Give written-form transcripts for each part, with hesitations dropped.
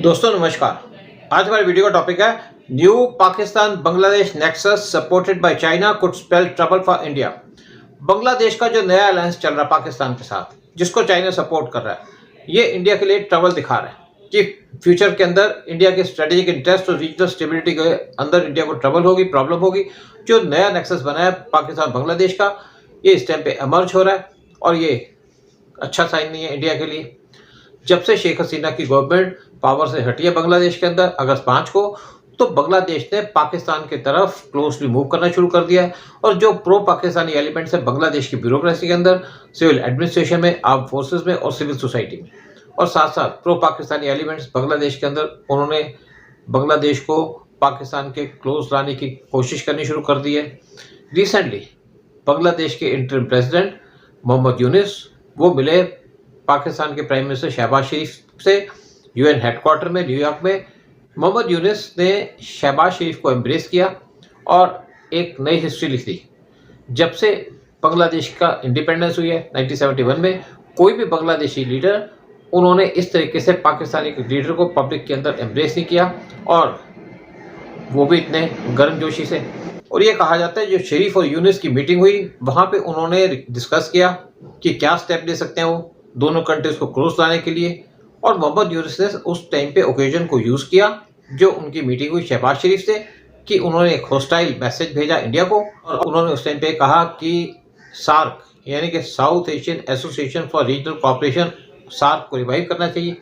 दोस्तों नमस्कार। आज हमारे वीडियो का टॉपिक है new Pakistan Bangladesh nexus supported by China could spell trouble for India. Bangladesh का जो नया अलायंस चल रहा है पाकिस्तान के साथ, जिसको चाइना सपोर्ट कर रहा है, ये इंडिया के लिए ट्रबल दिखा रहा है कि फ्यूचर के अंदर इंडिया के स्ट्रेटेजिक इंटरेस्ट और रीजनल स्टेबिलिटी के अंदर इंडिया को ट्रबल होगी, प्रॉब्लम होगी। जो नया नेक्सस बना है पाकिस्तान बांग्लादेश का, ये इस टाइम पे एमर्ज हो रहा है और ये अच्छा साइन नहीं है इंडिया के लिए। जब से शेख हसीना की गवर्नमेंट पावर से हटी है बांग्लादेश के अंदर अगस्त 5 को, तो बांग्लादेश ने पाकिस्तान की तरफ क्लोजली मूव करना शुरू कर दिया है। और जो प्रो पाकिस्तानी एलिमेंट्स है बांग्लादेश की ब्यूरोक्रेसी के अंदर, सिविल एडमिनिस्ट्रेशन में, आर्म फोर्सेस में और सिविल सोसाइटी में, और साथ साथ प्रो पाकिस्तानी एलिमेंट्स बांग्लादेश के अंदर, उन्होंने बांग्लादेश को पाकिस्तान के क्लोज लाने की कोशिश करनी शुरू कर दी है। रिसेंटली बांग्लादेश के इंटरिम प्रेसिडेंट मोहम्मद यूनिस वो मिले पाकिस्तान के प्राइम मिनिस्टर शहबाज शरीफ से यूएन हेडक्वार्टर में न्यूयॉर्क में। मोहम्मद यूनिस ने शहबाज शरीफ को एम्ब्रेस किया और एक नई हिस्ट्री लिख दी। जब से बांग्लादेश का इंडिपेंडेंस हुई है 1971 में, कोई भी बांग्लादेशी लीडर उन्होंने इस तरीके से पाकिस्तानी लीडर को पब्लिक के अंदर एम्ब्रेस नहीं किया, और वो भी इतने गर्मजोशी से। और ये कहा जाता है जो शरीफ और यूनिस की मीटिंग हुई, वहाँ पे उन्होंने डिस्कस किया कि क्या स्टेप ले सकते हैं वो दोनों कंट्रीज को क्लोज लाने के लिए। और मोहम्मद यूनिस ने उस टाइम पे ओकेजन को यूज़ किया जो उनकी मीटिंग हुई शहबाज शरीफ से, कि उन्होंने एक हॉस्टाइल मैसेज भेजा इंडिया को। और उन्होंने उस टाइम पे कहा कि सार्क यानी कि South Asian Association for Regional Cooperation, SAARC को रिवाइव करना चाहिए।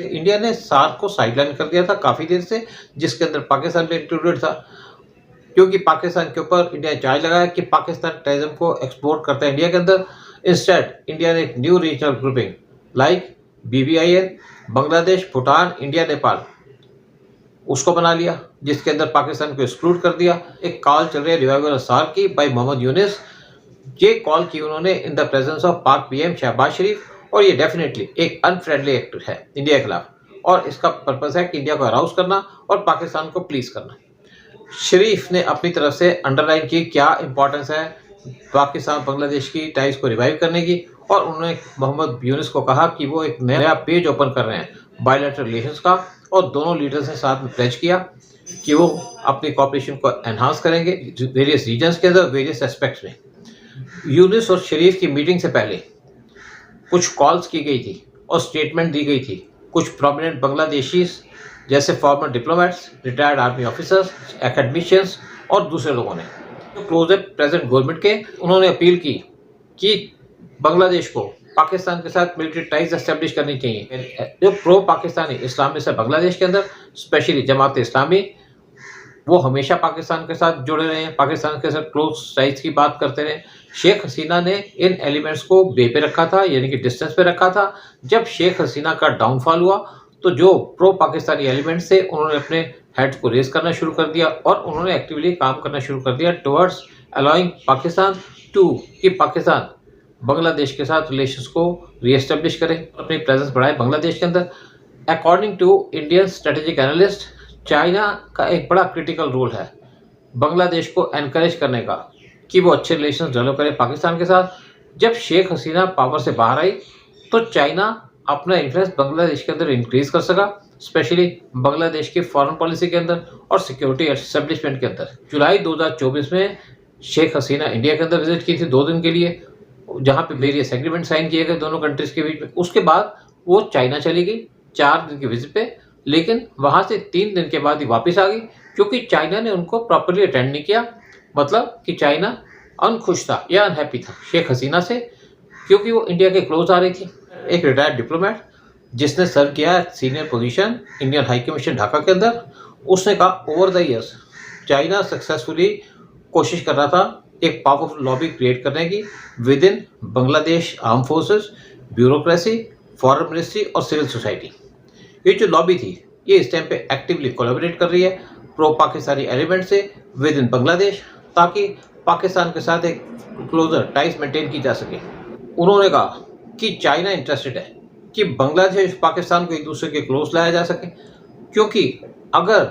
इंडिया ने सार्क को साइडलाइन कर दिया था काफ़ी देर से, जिसके अंदर पाकिस्तान भी इंक्लूडेड था, क्योंकि पाकिस्तान के ऊपर इंडिया ने चार्ज लगाया कि पाकिस्तान टेररिज्म को एक्सपोर्ट करता है इंडिया के अंदर। इंस्टेड इंडिया ने एक new regional grouping like BBIN, Bangladesh, Bhutan, India, Nepal, उसको बना लिया, जिसके अंदर पाकिस्तान को एक्सक्लूड कर दिया। एक कॉल चल रही है रिवाइवल सार्क की बाय मोहम्मद यूनिस। ये कॉल की उन्होंने इन द प्रेजेंस ऑफ पाक PM शहबाज शरीफ, और ये डेफिनेटली एक अनफ्रेंडली एक्ट है इंडिया के खिलाफ, और इसका पर्पज़ है कि इंडिया को अराउज करना और पाकिस्तान को प्लीज करना। शरीफ ने अपनी तरफ से अंडरलाइन की क्या इंपॉर्टेंस है पाकिस्तान बांग्लादेश की टाइज को रिवाइव करने की, और उन्होंने मोहम्मद यूनिस को कहा कि वो एक नया पेज ओपन कर रहे हैं बायलैटरल रिलेशंस का, और दोनों लीडर्स ने साथ में प्लेज किया कि वो अपनी कॉपरेशन को एनहांस करेंगे वेरियस रीजन्स के अंदर, वेरियस एस्पेक्ट्स में। यूनिस और शरीफ की मीटिंग से पहले कुछ कॉल्स की गई थी और स्टेटमेंट दी गई थी कुछ प्रोमिनेंट बांग्लादेशीज, जैसे farmer diplomats, retired army officers, academicians और दूसरे लोगों ने जो क्लोज है प्रेजेंट गवर्नमेंट के। उन्होंने अपील की कि बांग्लादेश को पाकिस्तान के साथ मिलिट्री टाइज एस्टेब्लिश करनी चाहिए। जो प्रो पाकिस्तानी इस्लामिस्ट है बांग्लादेश के अंदर, स्पेशली जमात इस्लामी, वो हमेशा पाकिस्तान के साथ जुड़े रहे हैं, पाकिस्तान के साथ क्लोज टाइज की बात करते रहे। शेख हसीना ने इन एलिमेंट्स को बे पे रखा था, यानी कि डिस्टेंस पे रखा था। जब शेख हसीना का डाउनफॉल हुआ, तो जो प्रो पाकिस्तानी एलिमेंट्स थे उन्होंने अपने हेड्स को रेज करना शुरू कर दिया, और उन्होंने एक्टिवली काम करना शुरू कर दिया टुवर्ड्स अलाउइंग पाकिस्तान टू कि पाकिस्तान बांग्लादेश के साथ रिलेशंस को रीएस्टेब्लिश करे, अपनी प्रेजेंस बढ़ाए बांग्लादेश के अंदर। According to Indian strategic analyst, China का एक बड़ा क्रिटिकल रोल है बांग्लादेश को एनकरेज करने का कि वो अच्छे रिलेशंस डेवलप करे पाकिस्तान के साथ। जब शेख हसीना पावर से बाहर आई, तो चाइना अपना इन्फ्लुएंस बांग्लादेश के अंदर इंक्रीज कर सका, स्पेशली बांग्लादेश की फॉरेन पॉलिसी के अंदर और सिक्योरिटी एस्टेब्लिशमेंट के अंदर। जुलाई 2024 में शेख हसीना इंडिया के अंदर विजिट की थी 2 दिन के लिए, जहाँ पे वेरियस एग्रीमेंट साइन किए गए दोनों कंट्रीज के बीच में। उसके बाद वो चाइना चली गई 4 दिन की विजिट पे, लेकिन वहाँ से 3 दिन के बाद ही वापस आ गई, क्योंकि चाइना ने उनको प्रॉपरली अटेंड नहीं किया। मतलब कि चाइना अनखुश था या अनहैप्पी था शेख हसीना से, क्योंकि वो इंडिया के क्लोज आ रही थी। एक रिटायर्ड डिप्लोमेट जिसने सर्व किया senior position Indian high commission Dhaka के अंदर, उसने कहा over the years China successfully कोशिश कर रहा था एक पावरफुल लॉबी क्रिएट करने की with in Bangladesh arm forces, bureaucracy, foreign ministry और सिविल सोसाइटी। ये जो लॉबी थी, ये इस टाइम पे एक्टिवली कोलैबोरेट कर रही है प्रो पाकिस्तानी एलिमेंट से विद इन बांग्लादेश, ताकि पाकिस्तान के साथ एक क्लोजर टाइज मेंटेन की जा सके। उन्होंने कहा कि चाइना इंटरेस्टेड है कि बांग्लादेश पाकिस्तान को एक दूसरे के क्लोज लाया जा सके, क्योंकि अगर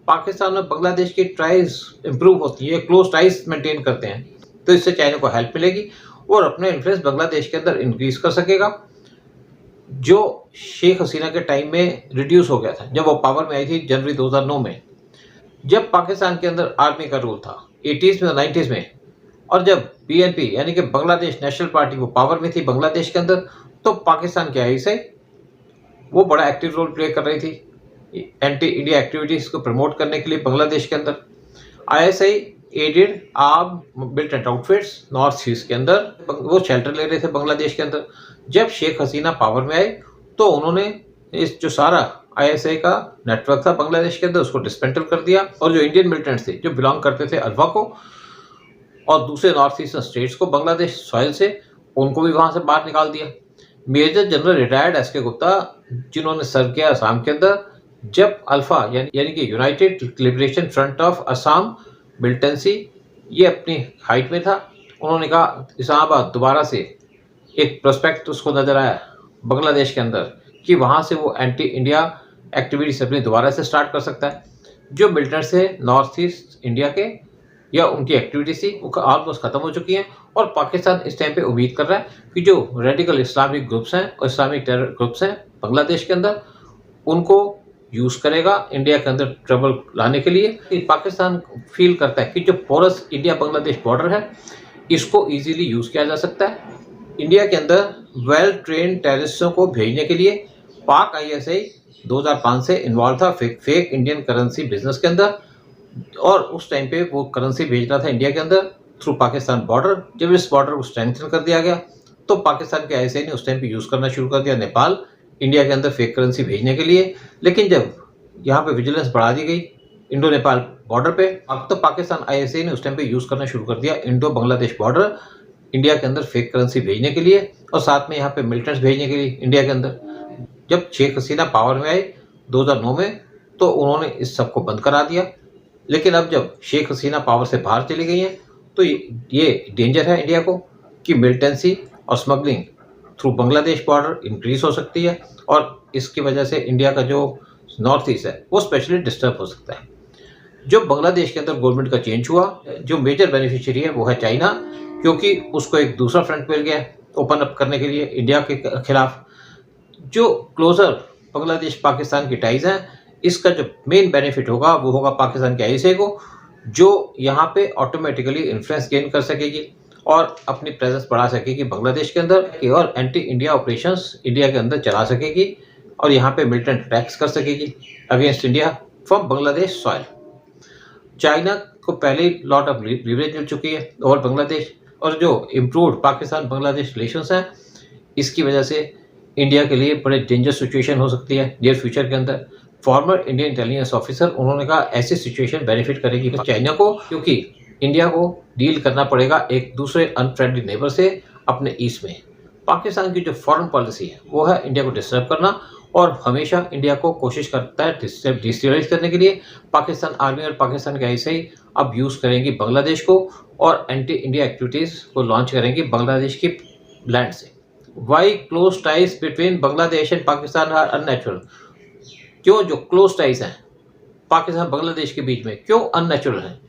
पाकिस्तान और बांग्लादेश की टाइज इंप्रूव होती है, क्लोज टाइज मेंटेन करते हैं, तो इससे चाइना को हेल्प मिलेगी और अपने इन्फ्लुएंस बांग्लादेश के अंदर इंक्रीज कर सकेगा। जो शेख हसीना के टाइम में रिड्यूस हो गया था जब वो पावर में आई थी जनवरी 2009 में। जब पाकिस्तान के अंदर आर्मी का रूल था 80s में और 90s में, और जब बीएनपी यानी कि बांग्लादेश नेशनल पार्टी वो पावर में थी बांग्लादेश के अंदर, तो पाकिस्तान के आईएसआई वो बड़ा एक्टिव रोल प्ले कर रही थी एंटी इंडिया एक्टिविटीज़ को प्रमोट करने के लिए बांग्लादेश के अंदर। ISI aided arm militant outfits North East के अंदर वो शेल्टर ले रहे थे बांग्लादेश के अंदर। जब शेख हसीना पावर में आए तो उन्होंने इस जो सारा आईएसआई का नेटवर्क था बांग्लादेश के अंदर उसको डिसमेंटल कर दिया, और जो इंडियन मिलिटेंट्स थे जो बिलोंग करते थे अल्फा को और दूसरे नॉर्थ ईस्टर्न स्टेट्स को बांग्लादेश सॉइल से, उनको भी वहां से बाहर निकाल दिया। Major general retired SK Gupta जिन्होंने सर्व किया असम के अंदर, जब अल्फा यानी कि United liberation front of Assam militancy ये अपनी हाइट में था, उन्होंने कहा इस्लामाबाद दोबारा से एक प्रोस्पेक्ट उसको नजर आया बांग्लादेश के अंदर कि वहाँ से वो एंटी इंडिया एक्टिविटीज अपनी दोबारा से स्टार्ट कर सकता है। जो मिलिटेंट्स थे नॉर्थ ईस्ट इंडिया के या उनकी एक्टिविटीज थी वो ऑलमोस्ट खत्म हो चुकी हैं, और पाकिस्तान इस टाइम पे उम्मीद कर रहा है कि जो रेडिकल इस्लामिक ग्रुप्स हैं और इस्लामिक टेरर ग्रुप्स हैं बांग्लादेश के अंदर उनको यूज़ करेगा इंडिया के अंदर ट्रबल लाने के लिए। पाकिस्तान फील करता है कि जो पोरस इंडिया बांग्लादेश बॉर्डर है इसको इजीली यूज़ किया जा सकता है इंडिया के अंदर वेल ट्रेन टेररिस्टों को भेजने के लिए। पाक आईएसआई 2005 से इन्वॉल्व था फेक इंडियन करेंसी बिजनेस के अंदर, और उस टाइम पे वो करेंसी भेज रहा था इंडिया के अंदर थ्रू पाकिस्तान बॉर्डर। जब इस बॉर्डर को स्ट्रेंथन कर दिया गया तो पाकिस्तान के आईएसआई ने उस टाइम पे यूज़ करना शुरू कर दिया नेपाल इंडिया के अंदर फेक करेंसी भेजने के लिए। लेकिन जब यहाँ पे विजिलेंस बढ़ा दी गई इंडो नेपाल बॉर्डर पे, अब तो पाकिस्तान आईएसआई ने उस टाइम पे यूज़ करना शुरू कर दिया इंडो बांग्लादेश बॉर्डर इंडिया के अंदर फेक करेंसी भेजने के लिए, और साथ में यहाँ पे मिलिटेंट्स भेजने के लिए इंडिया के अंदर। जब शेख हसीना पावर में आए 2009 में तो उन्होंने इस सब को बंद करा दिया। लेकिन अब जब शेख हसीना पावर से बाहर चली गई हैं तो ये डेंजर है इंडिया को कि मिलिटेंसी और smuggling through Bangladesh border increase हो सकती है, और इसकी वजह से इंडिया का जो नॉर्थ ईस्ट है वो स्पेशली डिस्टर्ब हो सकता है। जो बांग्लादेश के अंदर गवर्नमेंट का चेंज हुआ, जो मेजर बेनिफिशियरी है वो है चाइना, क्योंकि उसको एक दूसरा फ्रंट मिल गया ओपन अप करने के लिए इंडिया के खिलाफ। जो क्लोजर बांग्लादेश पाकिस्तान की टाइज हैं इसका जो मेन बेनिफिट होगा वो होगा पाकिस्तान के आईएसआई को, जो यहाँ पे ऑटोमेटिकली इन्फ्लुएंस गेन कर सकेगी और अपनी प्रेजेंस बढ़ा सकेगी बांग्लादेश के अंदर, और एंटी इंडिया ऑपरेशंस इंडिया के अंदर चला सकेगी, और यहाँ पे मिलिटेंट अटैक्स कर सकेगी against India from Bangladesh soil. China को पहले लॉट ऑफ लीवरेज मिल चुकी है और बांग्लादेश, और जो इम्प्रूव्ड पाकिस्तान बांग्लादेश रिलेशंस हैं इसकी वजह से इंडिया के लिए बड़े डेंजर सिचुएशन हो सकती है नियर फ्यूचर के अंदर। फॉर्मर इंडियन इंटेलिजेंस ऑफिसर उन्होंने कहा ऐसी सिचुएशन बेनिफिट करेगी चाइना को, क्योंकि इंडिया को डील करना पड़ेगा एक दूसरे अनफ्रेंडली नेबर से अपने ईस्ट में। पाकिस्तान की जो फॉरेन पॉलिसी है वो है इंडिया को डिस्टर्ब करना, और हमेशा इंडिया को कोशिश करता है डिस्टेबलाइज करने के लिए। पाकिस्तान आर्मी और पाकिस्तान के आईएसआई अब यूज़ करेंगी बांग्लादेश को और एंटी इंडिया एक्टिविटीज़ को लॉन्च करेंगी बांग्लादेश की लैंड से। Why close ties between Bangladesh and Pakistan are unnatural. क्यों जो क्लोज टाइज हैं पाकिस्तान बांग्लादेश के बीच में क्यों अननेचुरल हैं?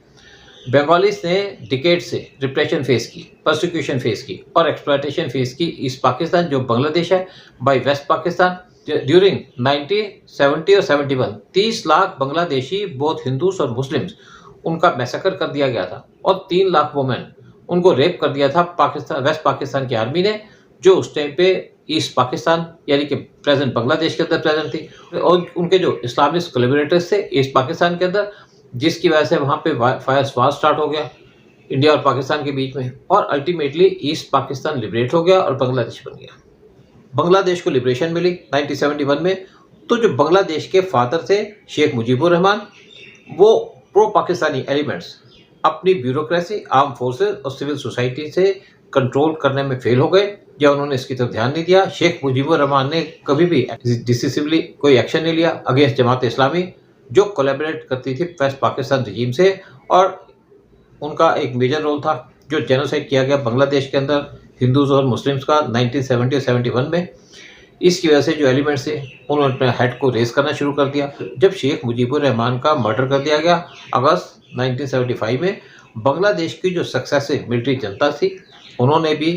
बंगालीज ने डिकेड से रिप्रेशन फेस की, प्रोसिक्यूशन फेस की और एक्सप्लॉयटेशन फेस की ईस्ट पाकिस्तान जो बांग्लादेश है बाय वेस्ट पाकिस्तान। ड्यूरिंग 1970 और 71 30 लाख बांग्लादेशी बोथ हिंदूस और मुस्लिम्स उनका मैसेकर कर दिया गया था, और 3 लाख वुमेन उनको रेप कर दिया था पाकिस्तान वेस्ट पाकिस्तान की आर्मी ने, जो उस टाइम पे ईस्ट पाकिस्तान यानी कि प्रेजेंट बांग्लादेश के अंदर प्रेजेंट थी, और उनके जो इस्लामिक कोलैबोरेटर्स थे ईस्ट पाकिस्तान के अंदर, जिसकी वजह से वहाँ पे फायर वार स्टार्ट हो गया इंडिया और पाकिस्तान के बीच में, और अल्टीमेटली ईस्ट पाकिस्तान लिबरेट हो गया और बांग्लादेश बन गया। बांग्लादेश को लिबरेशन मिली 1971 में, तो जो बांग्लादेश के फादर थे शेख मुजीबुर रहमान, वो प्रो पाकिस्तानी एलिमेंट्स अपनी ब्यूरोक्रेसी, आर्म फोर्सेस और सिविल सोसाइटी से कंट्रोल करने में फेल हो गए, या उन्होंने इसकी तरफ ध्यान नहीं दिया। शेख मुजीबुर रहमान ने कभी भी डिसिसिवली कोई एक्शन नहीं लिया अगेंस्ट जमात इस्लामी जो कोलैबोरेट करती थी वेस्ट पाकिस्तान रजीम से, और उनका एक मेजर रोल था जो जेनोसाइड किया गया बांग्लादेश के अंदर हिंदूज और मुस्लिम्स का 1970 और 71 में। इसकी वजह से जो एलिमेंट्स थे उन्होंने अपने हेड को रेस करना शुरू कर दिया। जब शेख मुजीबुर रहमान का मर्डर कर दिया गया अगस्त 1975 में, बांग्लादेश की जो सक्सेसिव मिलिट्री जनता थी उन्होंने भी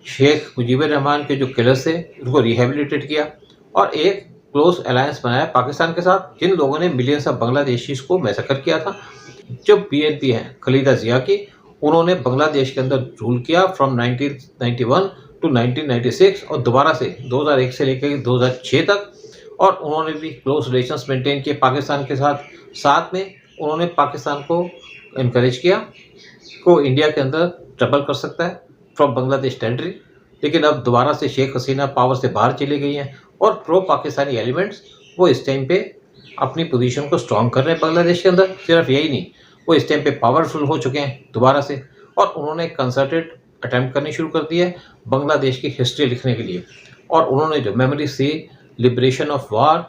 शेख मुजीबुर रहमान के जो किलर्स थे उनको रिहेबिलिटेट किया और एक क्लोज अलायंस बनाया पाकिस्तान के साथ, जिन लोगों ने मिलियंस ऑफ बांग्लादेशीज को मैसेकर किया था। जो बीएनपी हैं खलीदा जिया की, उन्होंने बांग्लादेश के अंदर रूल किया फ्रॉम 1991 टू 1996 और दोबारा से 2001 से लेकर 2006 तक, और उन्होंने भी क्लोज रिलेशंस मेंटेन किए पाकिस्तान के साथ। साथ में उन्होंने पाकिस्तान को इनकरेज किया को इंडिया के अंदर ट्रबल कर सकता है फ्रॉम बांग्लादेश टेरिटरी। लेकिन अब दोबारा से शेख हसीना पावर से बाहर चली गई हैं और प्रो पाकिस्तानी एलिमेंट्स वो इस टाइम पे अपनी पोजीशन को स्ट्रॉन्ग कर रहे हैं बांग्लादेश के अंदर। सिर्फ यही नहीं, वो इस टाइम पे पावरफुल हो चुके हैं दोबारा से, और उन्होंने कंसर्टेड अटैम्प्ट करनी शुरू कर दी है बांग्लादेश की हिस्ट्री लिखने के लिए। और उन्होंने जो मेमोरीज थी लिबरेशन ऑफ वार,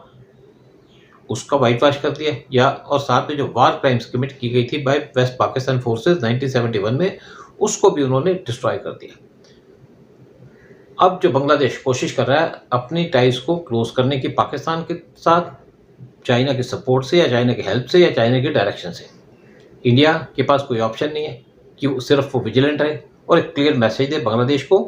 उसका वाइट वॉश कर दिया, या और साथ में जो वार क्राइम्स कमिट की गई थी बाय वेस्ट पाकिस्तान फोर्सेस 1971 में, उसको भी उन्होंने डिस्ट्रॉय कर दिया। अब जो बांग्लादेश कोशिश कर रहा है अपनी टाइज को क्लोज करने की पाकिस्तान के साथ, चाइना के सपोर्ट से या चाइना की हेल्प से या चाइना के डायरेक्शन से। इंडिया के पास कोई ऑप्शन नहीं है कि वो सिर्फ वो विजिलेंट रहे और एक क्लियर मैसेज दे बांग्लादेश को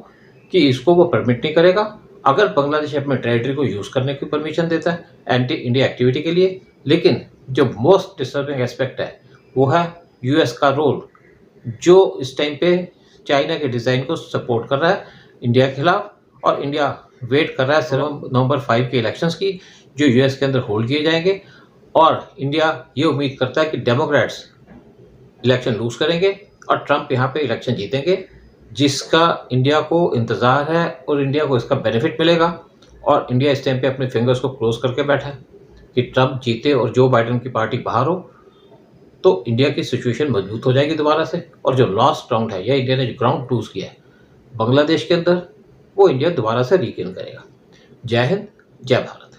कि इसको वो परमिट नहीं करेगा। अगर बांग्लादेश अपने टेरिटरी को यूज़ करने की परमिशन देता है एंटी इंडिया एक्टिविटी के लिए, लेकिन जो मोस्ट डिस्टर्बिंग एस्पेक्ट है वो है यूएस का रोल, जो इस टाइम पे चाइना के डिज़ाइन को सपोर्ट कर रहा है इंडिया के खिलाफ। और इंडिया वेट कर रहा है सिर्फ नवंबर 5 के इलेक्शंस की, जो यूएस के अंदर होल्ड किए जाएंगे। और इंडिया ये उम्मीद करता है कि डेमोक्रेट्स इलेक्शन लूज करेंगे और ट्रंप यहाँ पे इलेक्शन जीतेंगे, जिसका इंडिया को इंतज़ार है और इंडिया को इसका बेनिफिट मिलेगा। और इंडिया इस टाइम पे अपने फिंगर्स को क्लोज करके बैठा है कि ट्रंप जीते और जो बाइडेन की पार्टी बाहर हो, तो इंडिया की सिचुएशन मजबूत हो जाएगी दोबारा से। और जो लॉस्ट ग्राउंड है या इंडिया ने जो ग्राउंड लूज किया है बांग्लादेश के अंदर, वो इंडिया दोबारा से रिगेन करेगा। जय हिंद, जय भारत।